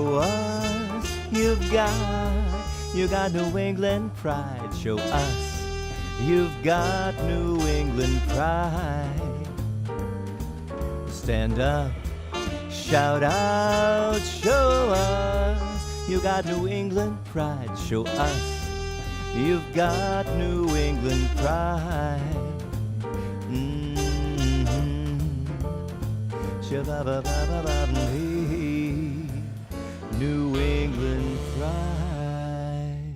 show us you got New England pride. Show us you've got New England pride. Stand up, shout out, show us you got New England pride. Show us you've got New England pride. New England pride.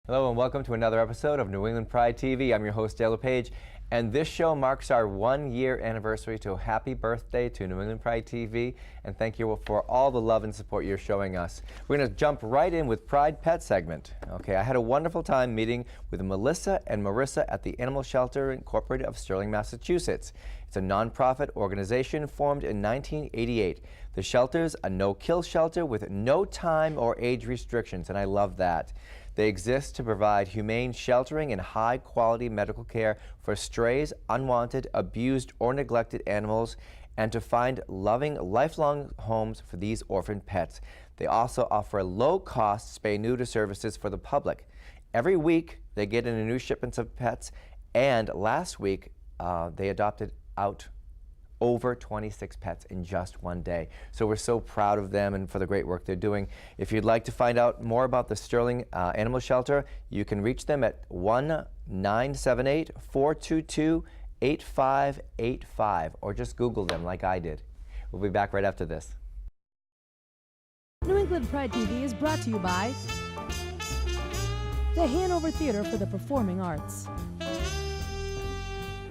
Hello and welcome to another episode of New England Pride TV. I'm your host, Dale LePage, and this show marks our 1-year anniversary. So happy birthday to New England Pride TV, and thank you for all the love and support you're showing us. We're going to jump right in with Pride Pet segment. Okay, I had a wonderful time meeting with Melissa and Marissa at the Animal Shelter Incorporated of Sterling, Massachusetts. It's a nonprofit organization formed in 1988. The shelter's a no-kill shelter with no time or age restrictions, and I love that. They exist to provide humane sheltering and high-quality medical care for strays, unwanted, abused, or neglected animals, and to find loving, lifelong homes for these orphan pets. They also offer low-cost spay-neuter services for the public. Every week, they get in a new shipments of pets, and last week, they adopted out over 26 pets in just one day. So we're so proud of them and for the great work they're doing. If you'd like to find out more about the Sterling Animal Shelter, you can reach them at 1-978-422-8585 or just Google them like I did. We'll be back right after this. New England Pride TV is brought to you by the Hanover Theater for the Performing Arts,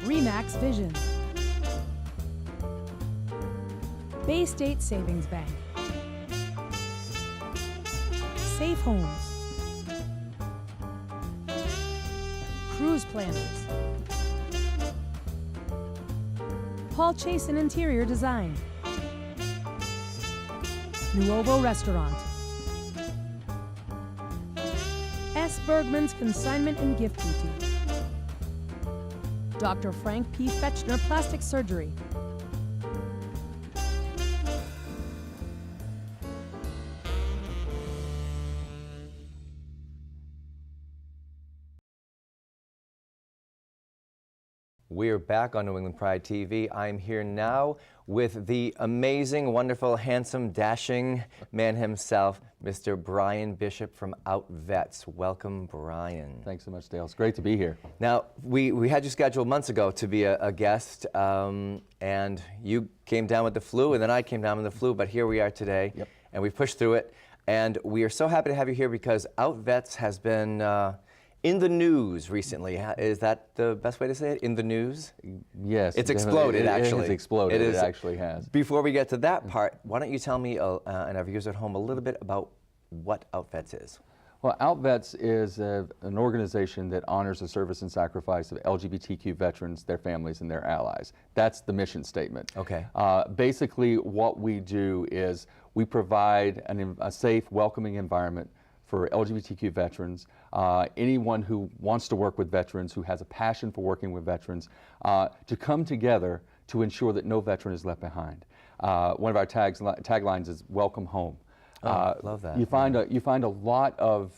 Remax Vision, Bay State Savings Bank, Safe Homes, Cruise Planners, Paul Chasen Interior Design, Nuovo Restaurant, S. Bergman's Consignment and Gift Boutique, Dr. Frank P. Fetchner Plastic Surgery, We're back on New England Pride TV. I'm here now with the amazing, wonderful, handsome, dashing man himself, Mr. Brian Bishop from OutVets. Welcome, Brian. Thanks so much, Dale. It's great to be here. Now, we had you scheduled months ago to be a guest, and you came down with the flu, and then I came down with the flu, but here we are today, and we've pushed through it. And we are so happy to have you here because OutVets has been in the news recently. Is that the best way to say it? In the news? Yes. It's exploded, actually. It has exploded. It actually has. Before we get to that part, why don't you tell me and our viewers at home a little bit about what OutVets is? Well, OutVets is an organization that honors the service and sacrifice of LGBTQ veterans, their families, and their allies. That's the mission statement. Okay. Basically, what we do is we provide a safe, welcoming environment for LGBTQ veterans, anyone who wants to work with veterans, who has a passion for working with veterans, to come together to ensure that no veteran is left behind. One of our taglines is "Welcome Home." Love that. You find a lot of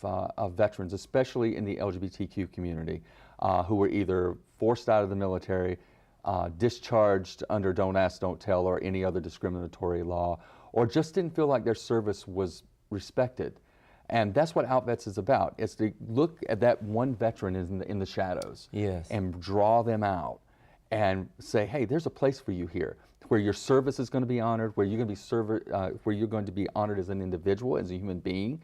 veterans, especially in the LGBTQ community, who were either forced out of the military, discharged under Don't Ask, Don't Tell, or any other discriminatory law, or just didn't feel like their service was respected. And that's what OutVets is about. It's to look at that one veteran in the shadows, and draw them out and say, hey, there's a place for you here where your service is going to be honored, where you're going to be honored as an individual, as a human being,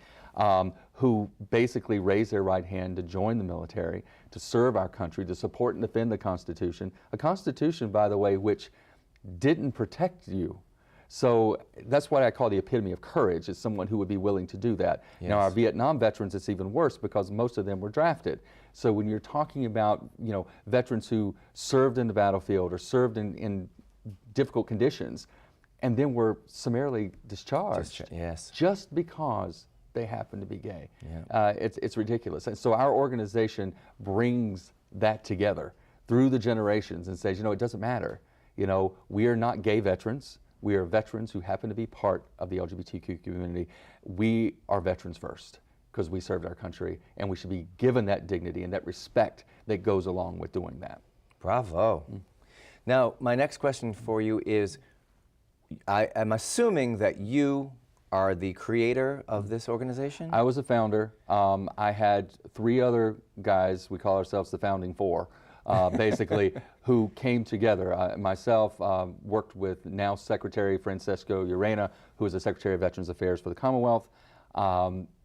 who basically raised their right hand to join the military, to serve our country, to support and defend the Constitution. A Constitution, by the way, which didn't protect you. So that's what I call the epitome of courage, is someone who would be willing to do that. Now, our Vietnam veterans, it's even worse because most of them were drafted. So when you're talking about, veterans who served in the battlefield or served in difficult conditions and then were summarily discharged just because they happen to be gay. It's ridiculous. And so our organization brings that together through the generations and says, it doesn't matter. You know, we are not gay veterans. We are veterans who happen to be part of the LGBTQ community. We are veterans first because we served our country, and we should be given that dignity and that respect that goes along with doing that. Bravo. Now, my next question for you is, I'm assuming that you are the creator of this organization? I was a founder. I had 3 other guys, we call ourselves the Founding Four, basically, who came together. Myself worked with now Secretary Francesco Urena, who is the Secretary of Veterans Affairs for the Commonwealth.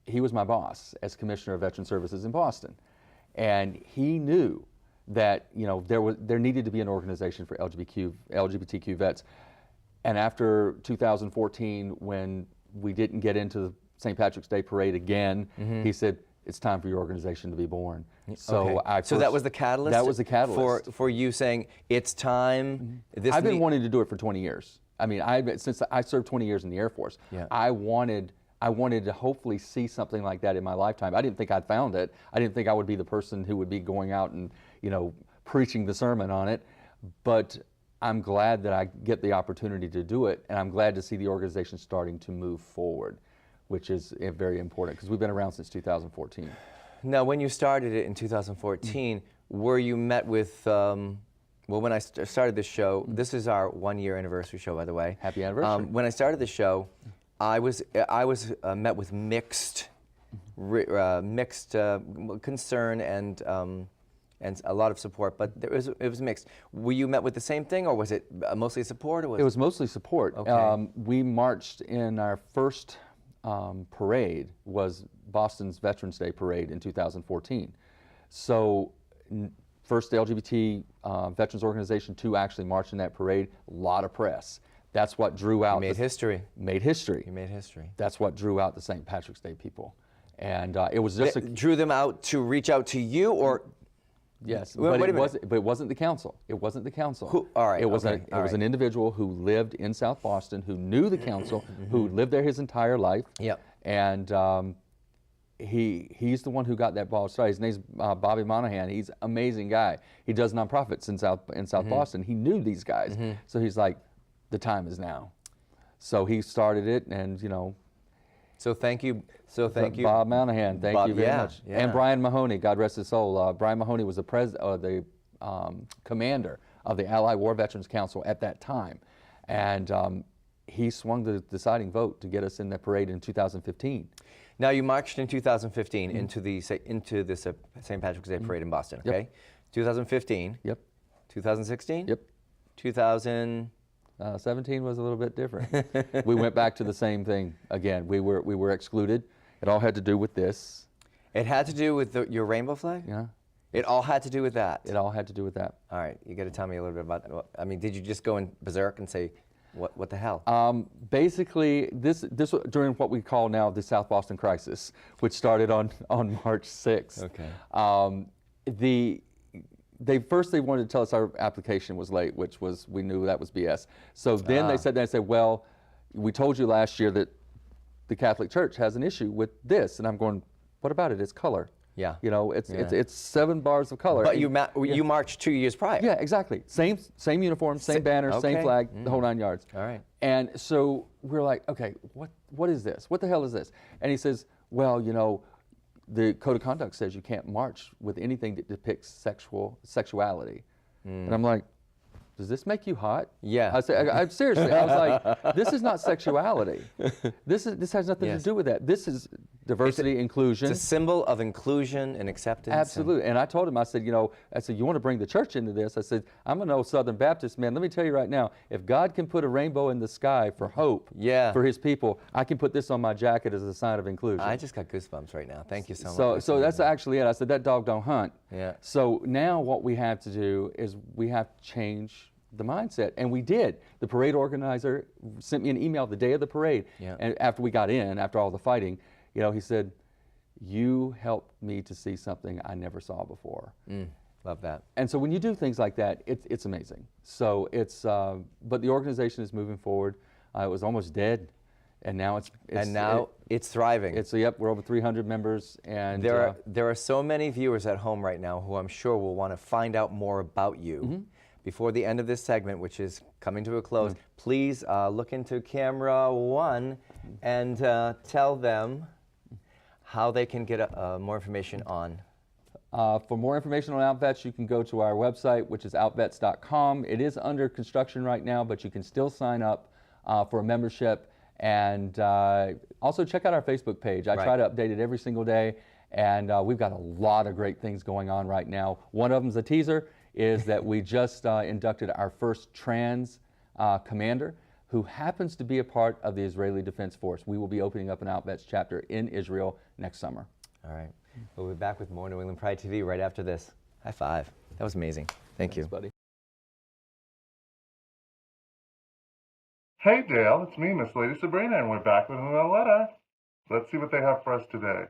He was my boss as Commissioner of Veteran Services in Boston. And he knew that, you know, there needed to be an organization for LGBTQ vets. And after 2014, when we didn't get into the St. Patrick's Day Parade again, he said, it's time for your organization to be born. So so that was the catalyst? That was the catalyst. For you saying, it's time? I've been wanting to do it for 20 years. I mean, since I served 20 years in the Air Force, I wanted to hopefully see something like that in my lifetime. I didn't think I'd found it. I didn't think I would be the person who would be going out and, you know, preaching the sermon on it. But I'm glad that I get the opportunity to do it, and I'm glad to see the organization starting to move forward, which is very important because we've been around since 2014. Now, when you started it in 2014, were you met with, well, when I started this show, this is our 1-year anniversary show, by the way. Happy anniversary. When I started the show, I was met with mixed concern and a lot of support, but it was mixed. Were you met with the same thing, or was it mostly support? Or it was mostly support. Okay. We marched in our first parade was Boston's Veterans Day Parade in 2014. So first LGBT veterans organization to actually march in that parade, a lot of press. That's what drew out. You made history. Made history. You made history. That's what drew out the St. Patrick's Day people. And it was just drew them out to reach out to you, or? Yes, but it wasn't the council. It wasn't the council. All right. It was an individual who lived in South Boston, who knew the council, who lived there his entire life. Yep. And he's the one who got that ball started. His name's Bobby Monahan. He's an amazing guy. He does nonprofits in South Boston. He knew these guys, so he's like, the time is now. So he started it, and you know. So thank you. So thank you, Bob Monahan. Thank you very much. Yeah. And Brian Mahoney, God rest his soul. Brian Mahoney was the commander of the Allied War Veterans Council at that time, and he swung the deciding vote to get us in that parade in 2015. Now you marched in 2015 into the St. Patrick's Day Parade in Boston. Okay, Yep. 2015. Yep. 2016. Yep. 2017 was a little bit different. We went back to the same thing again. We were excluded. It all had to do with this. It had to do with your rainbow flag? Yeah. It all had to do with that? It all had to do with that. All right, you got to tell me a little bit about that. I mean, did you just go in berserk and say, what the hell? Basically, this was during what we call now the South Boston crisis, which started on March 6th. Okay. They wanted to tell us our application was late, which we knew that was BS. So then they sat down and said, well, we told you last year that the Catholic Church has an issue with this. And I'm going, what about it? It's color. Yeah. You know, it's 7 bars of color. But you marched 2 years prior. Yeah, exactly. Same uniform, same banner, same flag, the whole 9 yards. All right. And so we're like, okay, what is this? What the hell is this? And he says, well, you know, the code of conduct says you can't march with anything that depicts sexuality. And I'm like, does this make you hot? Yeah. I'm seriously, I was like, this is not sexuality. This has nothing to do with that. This is diversity, inclusion. It's a symbol of inclusion and acceptance. Absolutely. And I told him, I said, you want to bring the church into this? I said, I'm an old Southern Baptist man. Let me tell you right now, if God can put a rainbow in the sky for hope for his people, I can put this on my jacket as a sign of inclusion. I just got goosebumps right now. Thank you so much. So that's actually it. I said, that dog don't hunt. Yeah. So now what we have to do is we have to change the mindset, and we did. The parade organizer sent me an email the day of the parade, and after we got in, after all the fighting, he said, you helped me to see something I never saw before. Love that. And so when you do things like that, it's amazing. So but the organization is moving forward. It was almost dead, and now it's thriving. We're over 300 members, and there are so many viewers at home right now who I'm sure will want to find out more about you. before the end of this segment, which is coming to a close, please look into camera 1 and tell them how they can get more information on. For more information on OutVets, you can go to our website, which is outvets.com. It is under construction right now, but you can still sign up for a membership. And also check out our Facebook page. I try to update it every single day. And we've got a lot of great things going on right now. One of them's a teaser, is that we just inducted our first trans commander, who happens to be a part of the Israeli Defense Force. We will be opening up an OutVets chapter in Israel next summer. All right. We'll be back with more New England Pride TV right after this. High five. That was amazing. Thanks, you. Buddy. Hey Dale, it's me, Miss Lady Sabrina, and we're back with another letter. Let's see what they have for us today.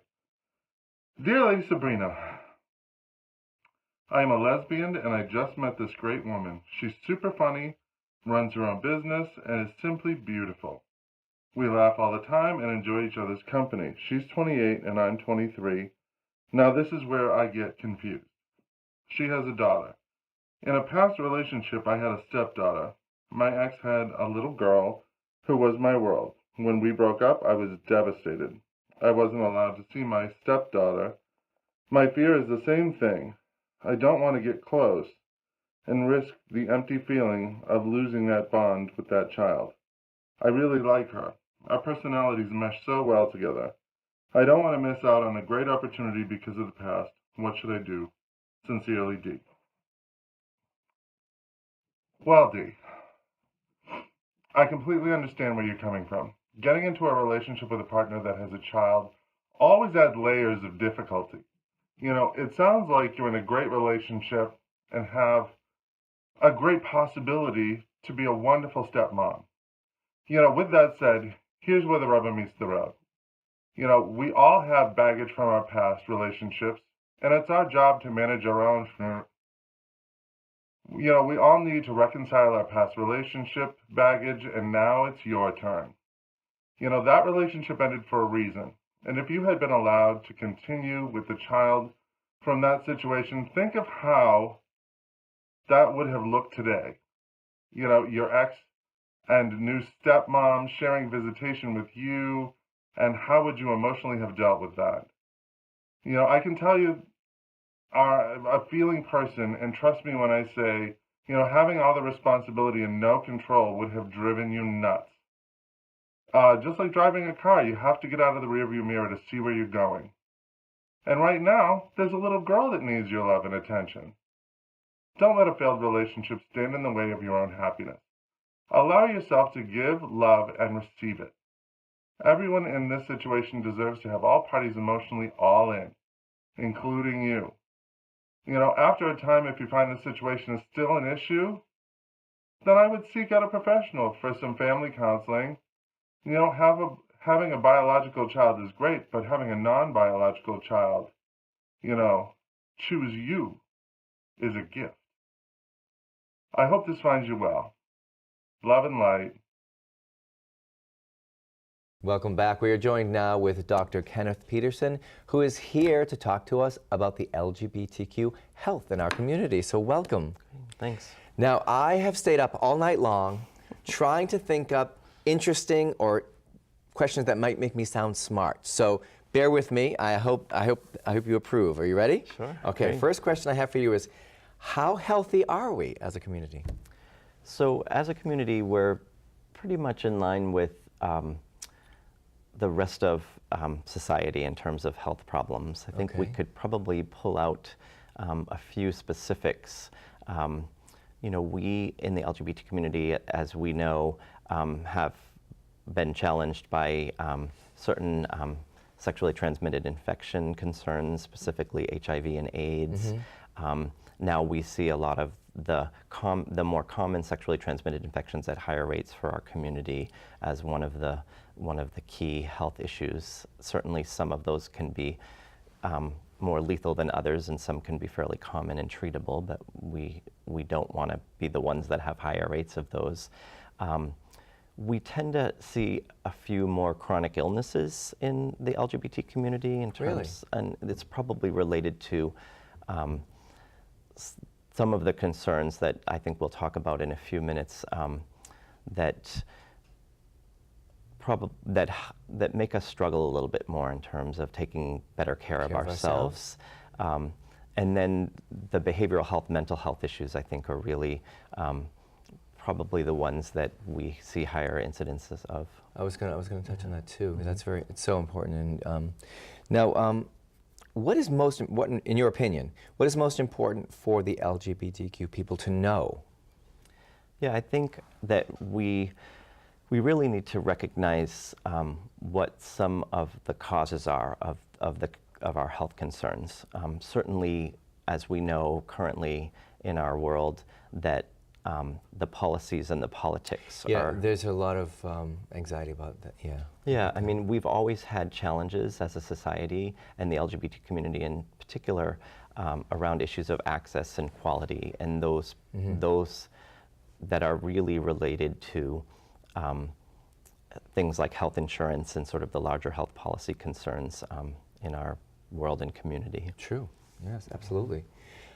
Dear Lady Sabrina, I am a lesbian and I just met this great woman. She's super funny, runs her own business, and is simply beautiful. We laugh all the time and enjoy each other's company. She's 28 and I'm 23. Now this is where I get confused. She has a daughter. In a past relationship, I had a stepdaughter. My ex had a little girl who was my world. When we broke up, I was devastated. I wasn't allowed to see my stepdaughter. My fear is the same thing. I don't want to get close and risk the empty feeling of losing that bond with that child. I really like her. Our personalities mesh so well together. I don't want to miss out on a great opportunity because of the past. What should I do? Sincerely, D. Well, D, I completely understand where you're coming from. Getting into a relationship with a partner that has a child always adds layers of difficulty. You know, it sounds like you're in a great relationship and have a great possibility to be a wonderful stepmom. You know, with that said, here's where the rubber meets the road. You know, we all have baggage from our past relationships, and it's our job to manage our own. You know, we all need to reconcile our past relationship baggage, and now it's your turn. You know, that relationship ended for a reason, and if you had been allowed to continue with the child from that situation, think of how that would have looked today. You know, your ex and new stepmom sharing visitation with you, and how would you emotionally have dealt with that? You know, I can tell you are a feeling person, and trust me when I say, you know, having all the responsibility and no control would have driven you nuts. Just like driving a car, you have to get out of the rearview mirror to see where you're going. And right now, there's a little girl that needs your love and attention. Don't let a failed relationship stand in the way of your own happiness. Allow yourself to give, love, and receive it. Everyone in this situation deserves to have all parties emotionally all in, including you. You know, after a time, if you find the situation is still an issue, then I would seek out a professional for some family counseling. You know, having a biological child is great, but having a non-biological child, you know, choose you, is a gift. I hope this finds you well. Love and light. Welcome back. We are joined now with Dr. Kenneth Peterson, who is here to talk to us about the LGBTQ health in our community. So welcome. Thanks. Now, I have stayed up all night long trying to think up interesting or questions that might make me sound smart. So bear with me. I hope you approve. Are you ready? Sure. Okay. Great. First question I have for you is, how healthy are we as a community? So as a community, we're pretty much in line with the rest of society in terms of health problems. I think we could probably pull out a few specifics. You know, we in the LGBT community, as we know, have been challenged by certain sexually transmitted infection concerns, specifically HIV and AIDS. Now we see a lot of the more common sexually transmitted infections at higher rates for our community as one of the key health issues. Certainly some of those can be more lethal than others, and some can be fairly common and treatable, but we don't want to be the ones that have higher rates of those. We tend to see a few more chronic illnesses in the LGBT community in terms, and it's probably related to some of the concerns that I think we'll talk about in a few minutes that make us struggle a little bit more in terms of taking better care of ourselves. And then the behavioral health, mental health issues, I think, are really probably the ones that we see higher incidences of. I was gonna touch on that too. That's it's so important. And now, what is most important, in your opinion, what is most important for the LGBTQ people to know? Yeah, I think that we really need to recognize what some of the causes are of our health concerns. Certainly, as we know currently in our world, that the policies and the politics are... there's a lot of anxiety about that, Yeah, I mean, we've always had challenges as a society, and the LGBT community in particular, around issues of access and quality, and those that are really related to things like health insurance and sort of the larger health policy concerns in our world and community. True. Yes, absolutely.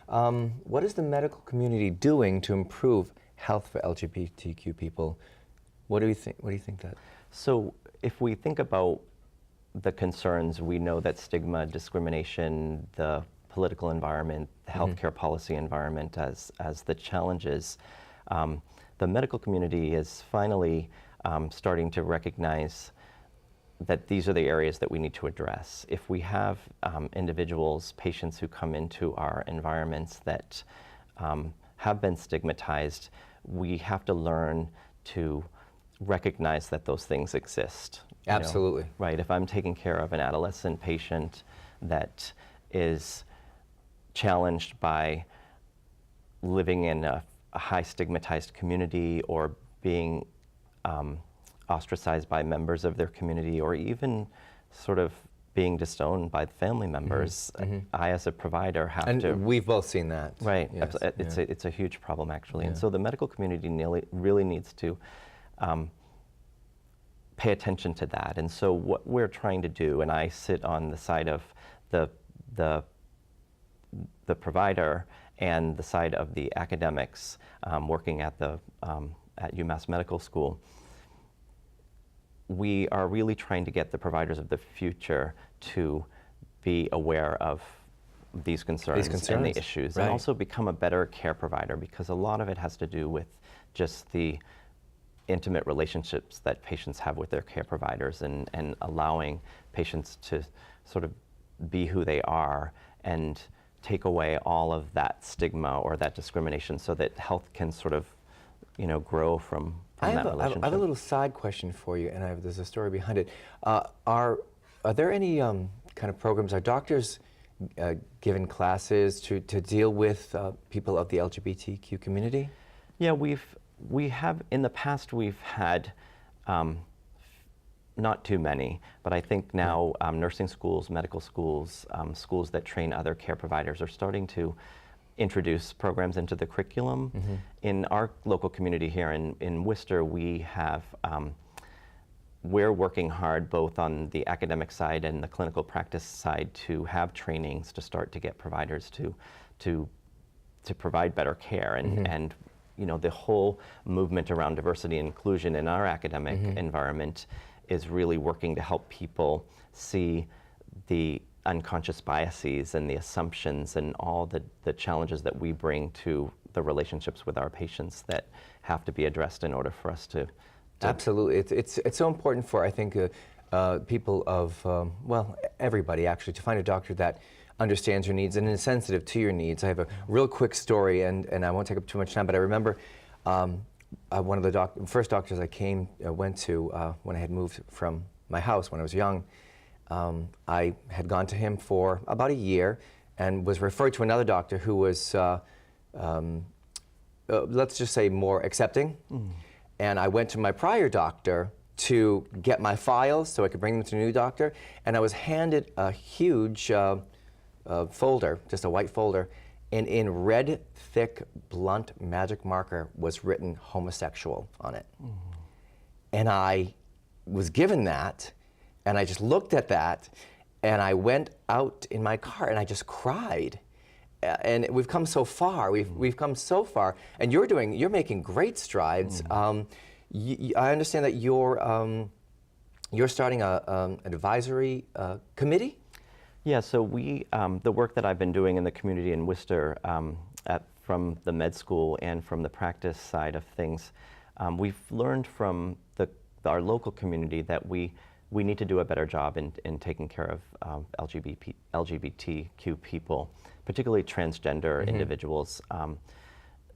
What is the medical community doing to improve health for LGBTQ people? What do you think? What do you think that? So, if we think about the concerns, we know that stigma, discrimination, the political environment, the healthcare policy environment as the challenges. The medical community is finally starting to recognize that these are the areas that we need to address. If we have individuals, patients who come into our environments that have been stigmatized, we have to learn to recognize that those things exist. Absolutely. Right, if I'm taking care of an adolescent patient that is challenged by living in a high stigmatized community or being ostracized by members of their community, or even sort of being disowned by family members, I as a provider have to... And we've both seen that. Right, yes, it's a huge problem actually. And so the medical community really needs to pay attention to that. And so what we're trying to do, and I sit on the side of the provider and the side of the academics working at UMass Medical School, we are really trying to get the providers of the future to be aware of these concerns and the issues, and also become a better care provider, because a lot of it has to do with just the intimate relationships that patients have with their care providers, and allowing patients to sort of be who they are and take away all of that stigma or that discrimination, so that health can sort of, grow from that relationship. I have a little side question for you, and there's a story behind it. Are there any kind of programs, are doctors given classes to deal with people of the LGBTQ community? Yeah, we have, in the past we've had not too many, but I think now nursing schools, medical schools, schools that train other care providers are starting to introduce programs into the curriculum. In our local community here in Worcester, we're working hard both on the academic side and the clinical practice side to have trainings to start to get providers to provide better care, and the whole movement around diversity and inclusion in our academic environment is really working to help people see the unconscious biases and the assumptions and all the challenges that we bring to the relationships with our patients that have to be addressed in order for us to... Absolutely. It's so important for, I think, people of, everybody actually, to find a doctor that understands your needs and is sensitive to your needs. I have a real quick story, and I won't take up too much time, but I remember one of the first doctors I went to when I had moved from my house when I was young. I had gone to him for about a year and was referred to another doctor who was, let's just say, more accepting. And I went to my prior doctor to get my files so I could bring them to the new doctor, and I was handed a huge folder, just a white folder, and in red, thick, blunt magic marker was written homosexual on it. And I was given that, and I just looked at that, and I went out in my car and I just cried. and we've come so far. We've come so far, and you're making great strides. I understand that you're starting an advisory committee. Yeah, so the work that I've been doing in the community in Worcester, from the med school and from the practice side of things, we've learned from our local community that we need to do a better job in taking care of LGBTQ people, particularly transgender individuals.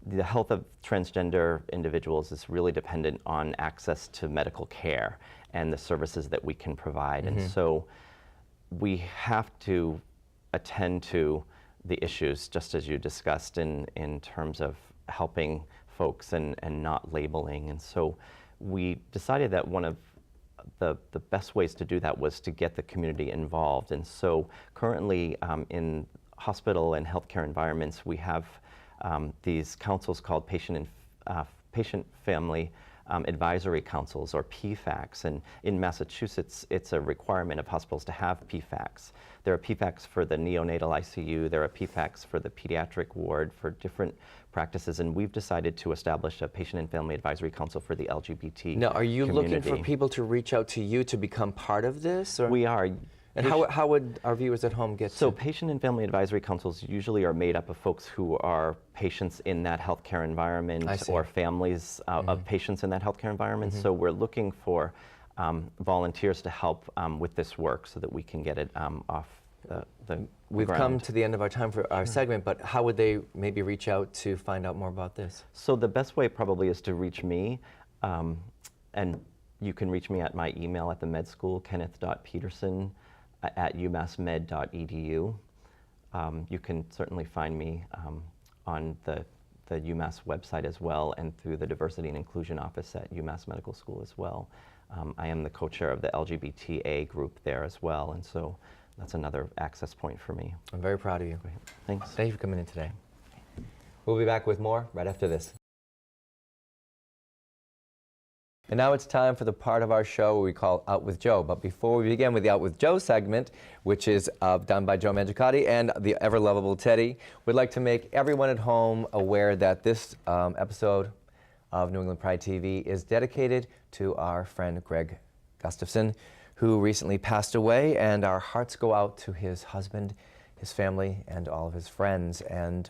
The health of transgender individuals is really dependent on access to medical care and the services that we can provide. And so we have to attend to the issues, just as you discussed, in terms of helping folks and not labeling. And so we decided that one of the best ways to do that was to get the community involved. And so currently in hospital and healthcare environments, we have these councils called Patient Family Advisory Councils, or PFACs. And in Massachusetts, it's a requirement of hospitals to have PFACs. There are PFACs for the neonatal ICU, there are PFACs for the pediatric ward, for different practices, and we've decided to establish a Patient and Family Advisory Council for the LGBT Now, are you community. looking for people to reach out to you to become part of this? Or? We are. And how would our viewers at home get So to? Patient and Family Advisory Councils usually are made up of folks who are patients in that healthcare environment or families of patients in that healthcare environment. So we're looking for volunteers to help with this work so that we can get it off the We've ground. come to the end of our time for our segment, but how would they maybe reach out to find out more about this? So the best way probably is to reach me, and you can reach me at my email at the med school, kenneth.peterson at umassmed.edu. You can certainly find me on the UMass website as well, and through the Diversity and Inclusion Office at UMass Medical School as well. I am the co-chair of the LGBTA group there as well, and so that's another access point for me. I'm very proud of you. Great. Thanks. Thank you for coming in today. We'll be back with more right after this. And now it's time for the part of our show we call Out with Joe. But before we begin with the Out with Joe segment, which is done by Joe Mangicotti and the ever-lovable Teddy, we'd like to make everyone at home aware that this episode of New England Pride TV is dedicated to our friend Greg Gustafson, who recently passed away, and our hearts go out to his husband, his family, and all of his friends. And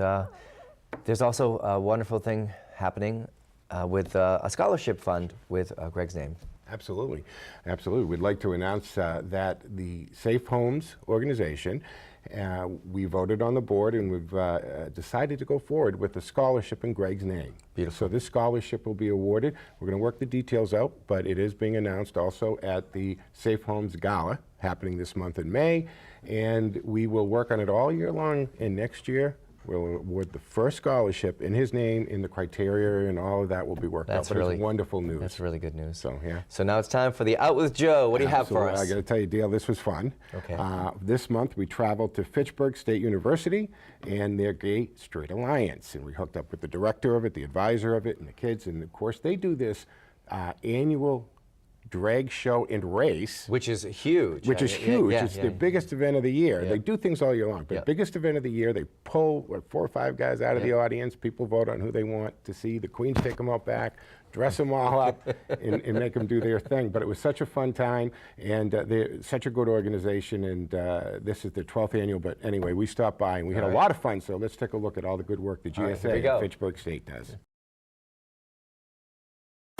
there's also a wonderful thing happening with a scholarship fund with Greg's name. Absolutely. Absolutely. We'd like to announce that the Safe Homes organization, we voted on the board, and we've decided to go forward with a scholarship in Greg's name. Beautiful. So this scholarship will be awarded. We're going to work the details out, but it is being announced also at the Safe Homes Gala happening this month in May, and we will work on it all year long, and next year we'll award the first scholarship in his name, in the criteria and all of that will be worked out. But it's wonderful news. That's really good news. So, yeah. So now it's time for the Out with Joe. What do you have for us? I got to tell you, Dale, this was fun. Okay. This month we traveled to Fitchburg State University and their Gay Straight Alliance, and we hooked up with the director of it, the advisor of it, and the kids. And of course, they do this annual drag show and race, Which is huge. which is huge. It's the biggest event of the year. They do things all year long, but biggest event of the year. They pull 4 or 5 guys out of the audience. People vote on who they want to see. The queens take them out back, dress them all up, and make them do their thing. But it was such a fun time, and they're such a good organization. And this is the 12th annual. But anyway, we stopped by and we had a lot of fun. So let's take a look at all the good work the GSA at Fitchburg State does.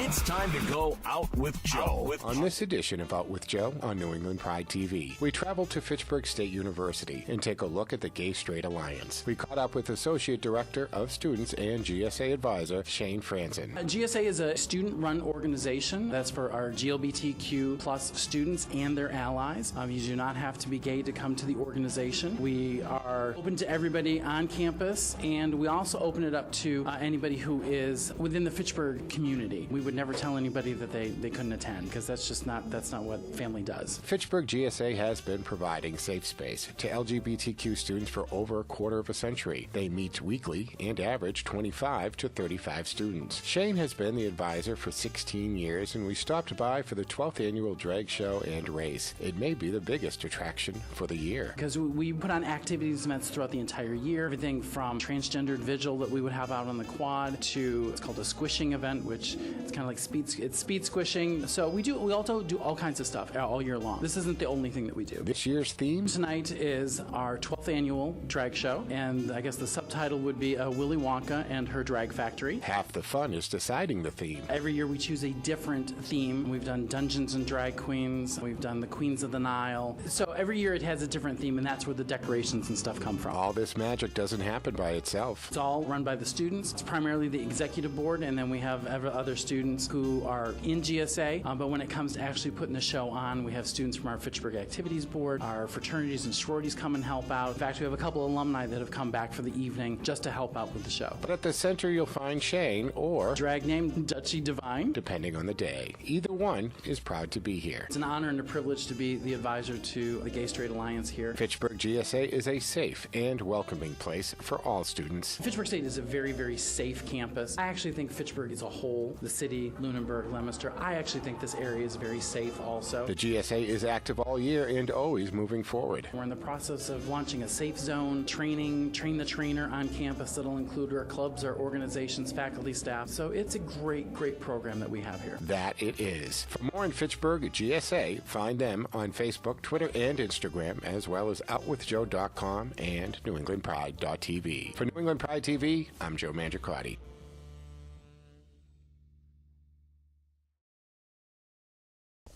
It's time to go Out with Joe. On this edition of Out with Joe on New England Pride TV, we travel to Fitchburg State University and take a look at the Gay Straight Alliance. We caught up with Associate Director of Students and GSA Advisor Shane Franzen. GSA is a student-run organization that's for our GLBTQ plus students and their allies. You do not have to be gay to come to the organization. We are open to everybody on campus, and we also open it up to anybody who is within the Fitchburg community. We would never tell anybody that they couldn't attend, because that's not what family does. Fitchburg GSA has been providing safe space to LGBTQ students for over a quarter of a century. They meet weekly and average 25 to 35 students. Shane has been the advisor for 16 years, and we stopped by for the 12th annual drag show and race. It may be the biggest attraction for the year. Because we put on activities and events throughout the entire year, everything from transgendered vigil that we would have out on the quad to it's called a squishing event, which it's kind of like speed squishing. So we also do all kinds of stuff all year long. This isn't the only thing that we do. This year's theme tonight is our 12th annual drag show, and I guess the subtitle would be Willy Wonka and Her Drag Factory. Half the fun is deciding the theme. Every year we choose a different theme. We've done Dungeons and Drag Queens. We've done the Queens of the Nile. So every year it has a different theme, and that's where the decorations and stuff come from. All this magic doesn't happen by itself. It's all run by the students. It's primarily the executive board, and then we have other students who are in GSA. But when it comes to actually putting the show on, we have students from our Fitchburg Activities Board, our fraternities and sororities come and help out. In fact, we have a couple alumni that have come back for the evening just to help out with the show. But at the center you'll find Shane or drag name Dutchie Divine, depending on the day. Either one is proud to be here. It's an honor and a privilege to be the advisor to the Gay Straight Alliance here. Fitchburg GSA is a safe and welcoming place for all students. Fitchburg State is a very, very safe campus. I actually think Fitchburg as a whole, the city, Lunenburg, Leominster, I actually think this area is very safe also. The GSA is active all year and always moving forward. We're in the process of launching a safe zone, train the trainer on campus that'll include our clubs, our organizations, faculty, staff. So it's a great, great program that we have here. That it is. For more on Fitchburg GSA, find them on Facebook, Twitter, and Instagram, as well as outwithjoe.com and newenglandpride.tv. For New England Pride TV, I'm Joe Mangiacotti.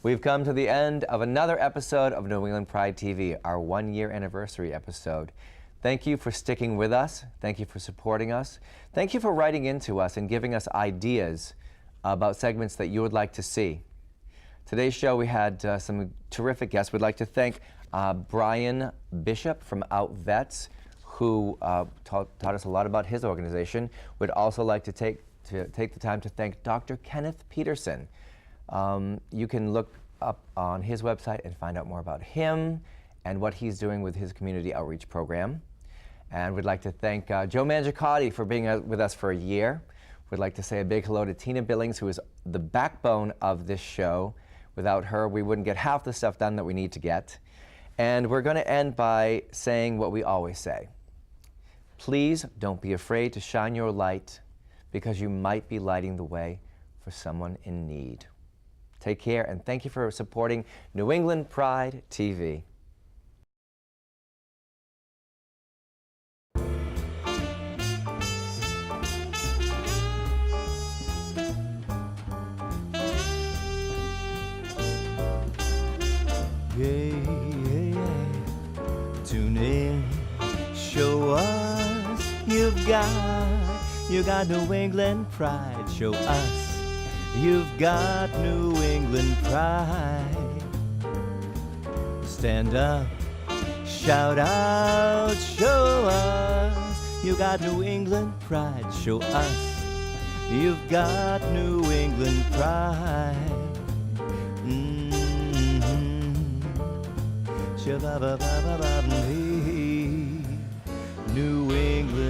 We've come to the end of another episode of New England Pride TV, our one-year anniversary episode. Thank you for sticking with us. Thank you for supporting us. Thank you for writing into us and giving us ideas about segments that you would like to see. Today's show, we had some terrific guests. We'd like to thank Brian Bishop from OutVets, who taught us a lot about his organization. We'd also like to take the time to thank Dr. Kenneth Peterson. You can look up on his website and find out more about him and what he's doing with his community outreach program. And we'd like to thank Joe Mangiacotti for being with us for a year. We'd like to say a big hello to Tina Billings, who is the backbone of this show. Without her, we wouldn't get half the stuff done that we need to get. And we're going to end by saying what we always say. Please don't be afraid to shine your light, because you might be lighting the way for someone in need. Take care, and thank you for supporting New England Pride TV. Tune in, show us you got New England Pride. Show us you've got New England Pride. Stand up, shout out, show us you got New England Pride. Show us you've got New England Pride. New England